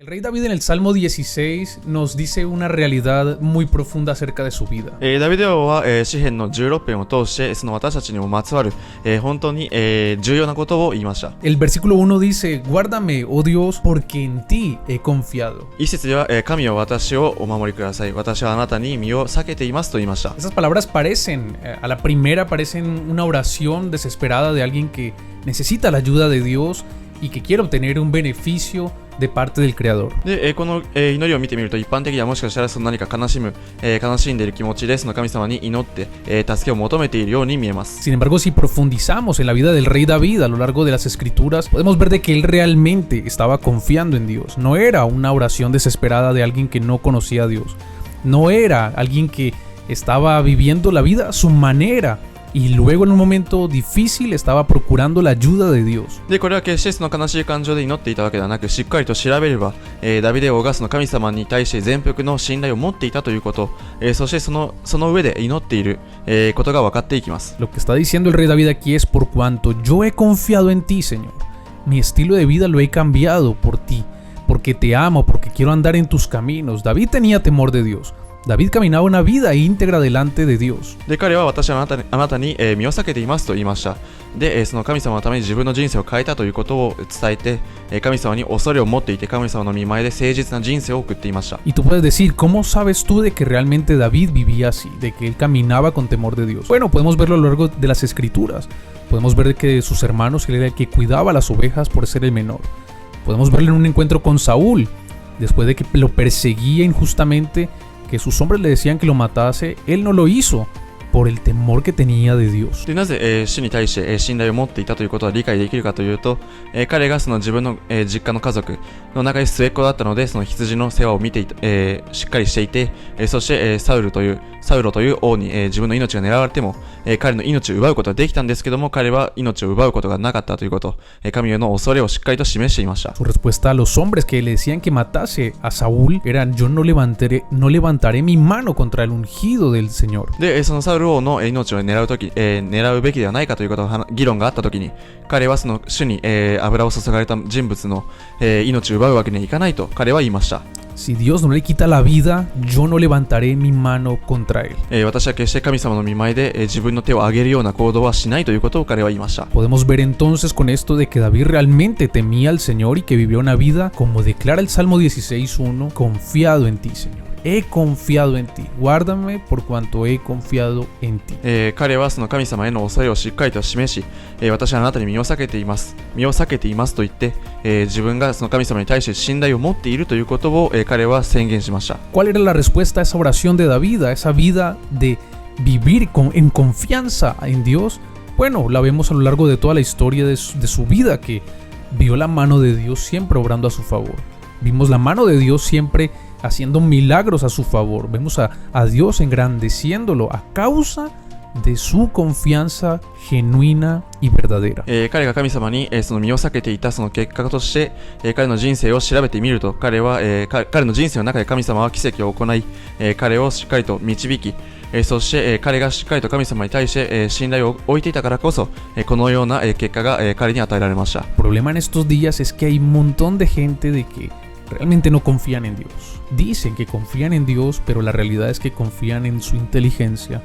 El rey David en el Salmo 16 nos dice una realidad muy profunda acerca de su vida. ダビデ王は、詩編の16編を通してその私たちにもまつわる、本当に、重要なことを言いました。 El versículo 1 dice: Guárdame, oh Dios, porque en ti he confiado. 一節では、神よ私をお守りください。私はあなたに身を避けていますと言いました。 Esas palabras parecen, a la primera parecen una oración desesperada de alguien que necesita la ayuda de Dios y que quiere obtener un beneficio de parte del Creador. で、この、祈りを見てみると一般的にはもしかしたらその何か悲しんでいる気持ちでその神様に祈って、助けを求めているように見えます。 Sin embargo, si profundizamos en la vida del rey David a lo largo de las escrituras, podemos ver de que él realmente estaba confiando en Dios. No era una oración desesperada de alguien que no conocía a Dios. No era alguien que estaba viviendo la vida a su manera y luego en un momento difícil estaba procurando la ayuda de Dios. で、これは決してその悲しい感情で祈っていたわけではなく、しっかりと調べれば、ダビデ王がその神様に対して全幅の信頼を持っていたということ、そしてその上で祈っている、ことが分かっていきます。 Lo que está diciendo el rey David aquí es: por cuanto yo he confiado en ti, Señor, mi estilo de vida lo he cambiado por ti, porque te amo, porque quiero andar en tus caminos. David tenía temor de Dios. David caminaba una vida íntegra delante de Dios. で、彼は私はあなたに、身を避けていますと言いました。で、その神様のために自分の人生を変えたということを伝えて、神様に恐れを持っていて神様の御前で誠実な人生を送っていました。 Y tú puedes decir: ¿cómo sabes tú de que realmente David vivía así, de que él caminaba con temor de Dios? Bueno, podemos verlo a lo largo de las escrituras. Podemos ver que de sus hermanos él era el que cuidaba las ovejas por ser el menor. Podemos verlo en un encuentro con Saúl, después de que lo perseguía injustamente, que sus hombres le decían que lo matase, él no lo hizo por el temor que tenía de Dios. で、なぜ、主に対して、信頼を持っていたということは理解できるかというと、彼がその自分の、実家の家族の中で末っ子だったので、その羊の世話を見ていた、しっかりしていて、そして、サウロという王に、自分の命が狙われても、彼の命を奪うことができたんですけども、彼は命を奪うことがなかったということ、神への恐れをしっかりと示していました。 Su respuesta a los hombres que le decían que matase a Saúl era: yo no levantaré mi mano contra el ungido del Señor. で、そのサウル王の命を狙うべきではないかということを議論があったときに、彼はその主に、油を注がれた人物の、命を奪うわけにはいかないと彼は言いました。 Si Dios no le quita la vida, yo no levantaré mi mano contra él. 私は決して神様の御前で、自分の手を上げるような行動はしないということを彼は言いました。 Podemos ver entonces con esto de que David realmente temía al Señor y que vivió una vida, como declara el Salmo 16:1, confiado en ti, Señor. He confiado en ti. Guárdame por cuanto he confiado en ti. 彼はその神様への恐れをしっかりと示し、私はあなたに身を避けていますと言って、自分がその神様に対して信頼を持っているということを、彼は宣言しました。 ¿Cuál era la respuesta a esa oración de David, a esa vida de vivir en confianza en Dios? Bueno, la vemos a lo largo de toda la historia de su vida, que vio la mano de Dios siempre obrando a su favor. Vimos la mano de Dios siempre haciendo milagros a su favor. Vemos a Dios engrandeciéndolo a causa de su confianza genuina y verdadera. 彼が神様に、その身を避けていたその結果として、彼の人生を調べてみると、彼の人生の中で神様は奇跡を行い、彼をしっかりと導き、そして、彼がしっかりと神様に対して、信頼を置いていたからこそ、このような、結果が、彼に与えられました。 El problema en estos días es que hay un montón de gente de que realmente no confían en Dios. Dicen que confían en Dios, pero la realidad es que confían en su inteligencia,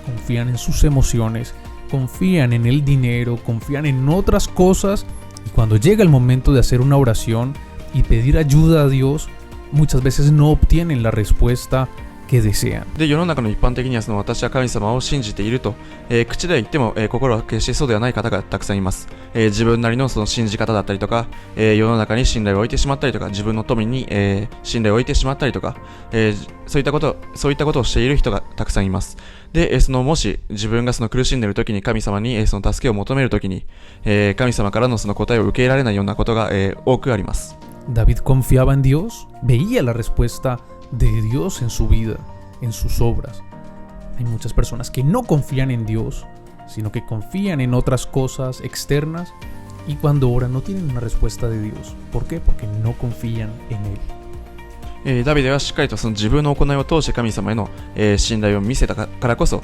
confían en sus emociones, confían en el dinero, confían en otras cosas, y cuando llega el momento de hacer una oración y pedir ayuda a Dios, muchas veces no obtienen la respuesta que desean. で、世の中の一般的にはその私は神様を信じていると、口では言っても、心は決してそうではない方がたくさんいます。自分なりのその信じ方だったりとか、世の中に信頼を置いてしまったりとか、自分の富に、信頼を置いてしまったりとか、そういったことをしている人がたくさんいます。で、もし自分がその苦しんでいる時に神様に、その助けを求める時に、神様からのその答えを受け入れられないようなことが、多くあります。 David confiaba en Dios, veía la respuesta de Dios en su vida, en sus obras. Hay muchas personas que no confían en Dios, sino que confían en otras cosas externas, y cuando oran no tienen una respuesta de Dios. ¿Por qué? Porque no confían en Él. ダビデはしっかりとその自分の行いを通して神様への、信頼を見せたからこそ、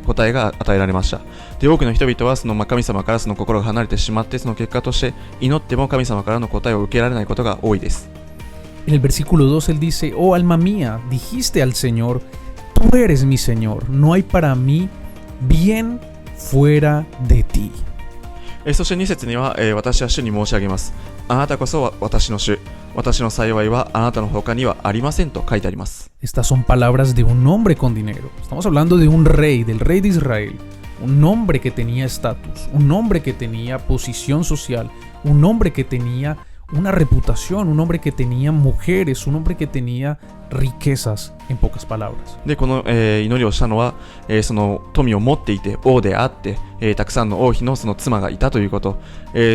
答えが与えられました。で、多くの人々はその、神様からその心が離れてしまって、その結果として祈っても神様からの答えを受けられないことが多いです。En el versículo 2 él dice: oh alma mía, dijiste al Señor, tú eres mi Señor, no hay para mí bien fuera de ti. そして2節には、私は主に申し上げます。あなたこそは私の主。私の幸いはあなたの他にはありませんと書いてあります。 Estas son palabras de un hombre con dinero. Estamos hablando de un rey, del rey de Israel. Un hombre que tenía estatus, un hombre que tenía posición social, un hombre que tenía una reputación, un hombre que tenía mujeres, un hombre que tenía riquezas, en pocas palabras. で、この、祈りをしたのは、その富を持っていて王であって、たくさんの王妃のその妻がいたということ、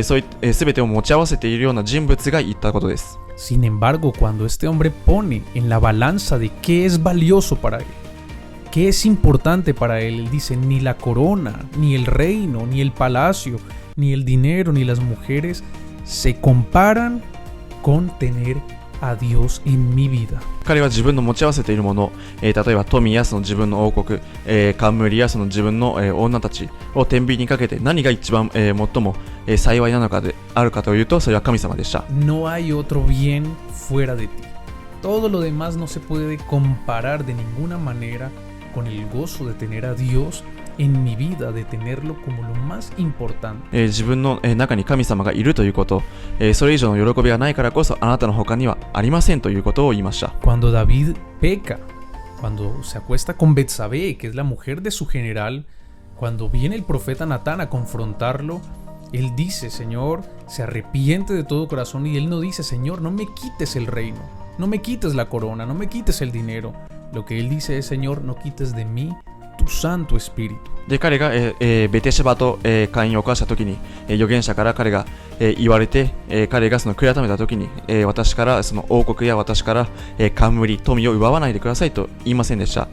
そうい全てを持ち合わせているような人物が言ったことです。 Sin embargo, cuando este hombre pone en la balanza de qué es valioso para él, qué es importante para él, él dice: ni la corona, ni el reino, ni el palacio, ni el dinero, ni las mujeres se comparan con tener a Dios en mi vida. 彼は自分の持ち合わせているもの、例えば富やその自分の王国、冠やその自分の、女たちを天秤にかけて何が一番、最も、幸いなのかであるかというと、それは神様でした。 No hay otro bien fuera de ti. Todo lo demás no se puede comparar de ninguna manera con el gozo de tener a Dios en mi vida, de tenerlo como lo más importante. 自分の、中に神様がいるということ、それ以上の喜びがないからこそあなたの他にはありませんということを言いました。 Cuando David peca, cuando se acuesta con Betsabé, que es la mujer de su general, cuando viene el profeta Natán a confrontarlo, él dice: Señor, se arrepiente de todo corazón, y él no dice: Señor, no me quites el reino, no me quites la corona, no me quites el dinero. Lo que él dice es: Señor, no quites de mí tu Santo Espíritu. で、彼が、ベテシェバと、姦淫を犯した時に、預言者から彼が、言われて、彼がその悔い改めた時に、私からその王国や私から、冠、富を奪わないでくださいと言いませんでした。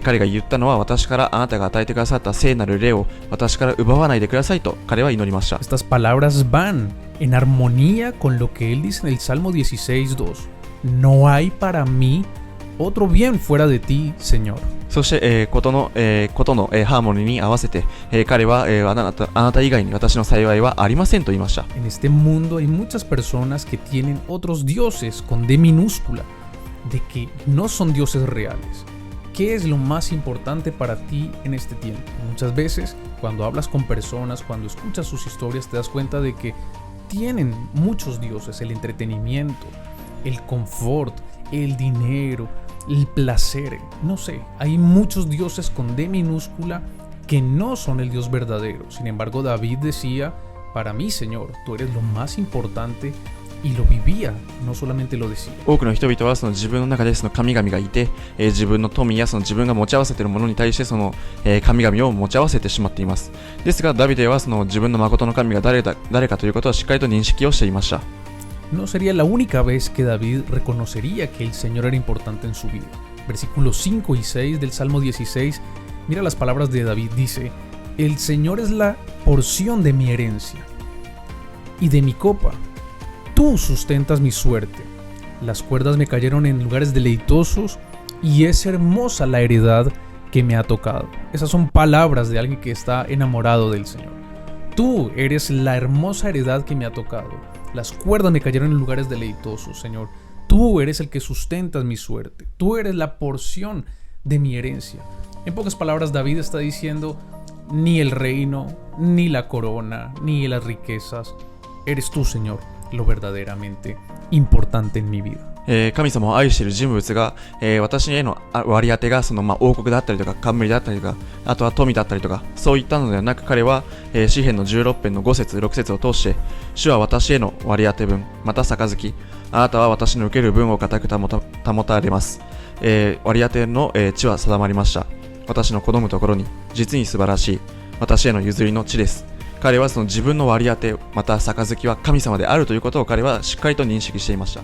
彼が言ったのは、私からあなたが与えてくださった聖なる霊を私から奪わないでくださいと彼は祈りました。 Estas palabras van en armonía con lo que él dice en el Salmo 16:2. No hay para mí otro bien fuera de ti, Señor. そして、ことの、ハーモニーに合わせて、彼は、あなた以外に私の幸いはありませんと言いました。 En este mundo hay muchas personas que tienen otros dioses con D minúscula, de que no son dioses reales. ¿Qué es lo más importante para ti en este tiempo? Muchas veces, cuando hablas con personas, cuando escuchas sus historias, te das cuenta de que tienen muchos dioses: el entretenimiento, el confort, el dinero, el placer, no sé, hay muchos dioses con D minúscula que no son el Dios verdadero. Sin embargo, David decía: para mí, Señor, tú eres lo más importante, y lo vivía, no solamente lo decía. 多くの人々はその自分の中でその神々がいて、自分の富やその自分が持ち合わせているものに対してその、神々を持ち合わせてしまっています。ですがダビデはその自分の誠の神が誰かということをしっかりと認識をしていました。 No sería la única vez que David reconocería que el Señor era importante en su vida. Versículos 5 y 6 del Salmo 16, mira las palabras de David, dice: el Señor es la porción de mi herencia y de mi copa. Tú sustentas mi suerte. Las cuerdas me cayeron en lugares deleitosos, y es hermosa la heredad que me ha tocado. Esas son palabras de alguien que está enamorado del Señor. Tú eres la hermosa heredad que me ha tocado. Las cuerdas me cayeron en lugares deleitosos, Señor. Tú eres el que sustentas mi suerte. Tú eres la porción de mi herencia. En pocas palabras, David está diciendo: ni el reino, ni la corona, ni las riquezas. Eres tú, Señor, lo verdaderamente importante en mi vida. 神様を愛している人物が、私への割り当てがその、王国だったりとか冠だったりとか、あとは富だったりとか、そういったのではなく、彼は、詩編の16編の5節6節を通して、主は私への割り当て分、また杯、あなたは私の受ける分を固く保たれます。割り当ての、地は定まりました。私の好むところに実に素晴らしい私への譲りの地です。彼はその自分の割り当て、また杯は神様であるということを彼はしっかりと認識していました。